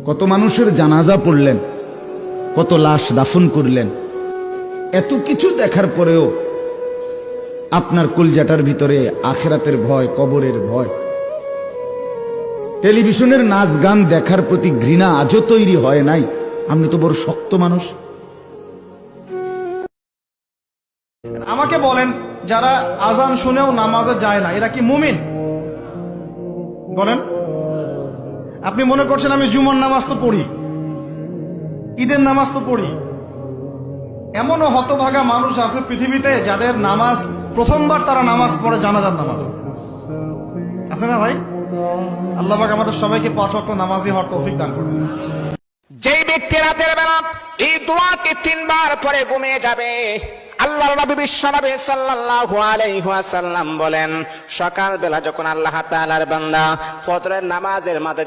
কত মানুষের জানাজা পড়লেন, কত লাশ দাফন করলেন, এত কিছু দেখার পরেও আপনার কলজাটার ভিতরে আখিরাতের ভয়, কবরের ভয়, টেলিভিশনের নাচ গান দেখার প্রতি ঘৃণা আজও তৈরি হয় নাই। আপনি তো বড় শক্ত মানুষ। আমাকে বলেন, যারা আজান শুনেও নামাজে যায় না এরা কি মুমিন? বলেন। আপনি মনে করছেন আমি জুমার নামাজ তো পড়ি, ঈদের নামাজ তো পড়ি। এমনও হতভাগা মানুষ আছে পৃথিবীতে যাদের নামাজ প্রথমবার তারা নামাজ পড়ে জানাজার নামাজ। আছে না ভাই? আল্লাহ পাক আমাদের সবাইকে 5 ওয়াক্ত নামাজি হওয়ার তৌফিক দান করুন। যেই ব্যক্তি রাতের বেলা এই দোয়াকে 3 বার পরে ঘুমিয়ে যাবে, আল্লাহর নবী বিশ্বনবী সাল্লাল্লাহু আলাইহি ওয়াসাল্লাম বলেন, সকাল বেলা যখন আল্লাহ তাআলার বান্দা ফজরের নামাজের মাঝে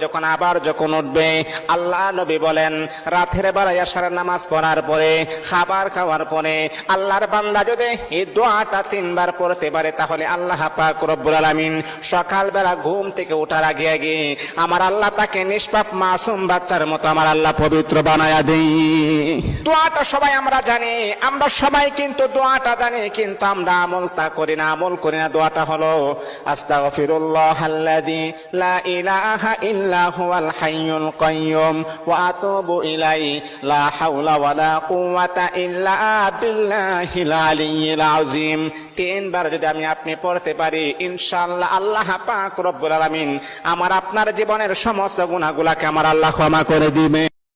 যখন উঠবে, আল্লাহ নবী বলেন রাতের বেলা ইশার নামাজ পড়ার পরে, খাবার খাওয়ার পরে আল্লাহর বান্দা যদি এই দোয়াটা 3 বার পড়তে পারে, তাহলে আল্লাহ পাক রব্বুল আলামিন সকাল বেলা ঘুম থেকে ওঠার আগে আগে আমার আল্লাহ তাকে নিষ্পাপ মাসুম বাচ্চার মতো আমার আল্লাহ পবিত্র বানায়া দেই। দোয়াটা সবাই আমরা জানি, আমরা সবাই কিন্তু দোয়াটা জানি, কিন্তু আমরা আমল করি না। দোয়াটা হলো আস্তাগফিরুল্লাহাল্লাযী লা ইলাহা ইল্লা হুয়াল হাইয়ুল কাইয়্যুম ওয়া আতুবু ইলাইহি লা হাওলা ওয়ালা কুওয়াতা ইল্লা বিল্লাহিল আলিয়্যিল আযীম। 3 বার যদি আপনি পড়তে পারি, ইনশাআল্লাহ আল্লাহ পাক রব্বুল আলামিন আমার আপনার জীবনের সমস্ত গুনাহগুলোকে আমার আল্লাহ ক্ষমা করে দিবে।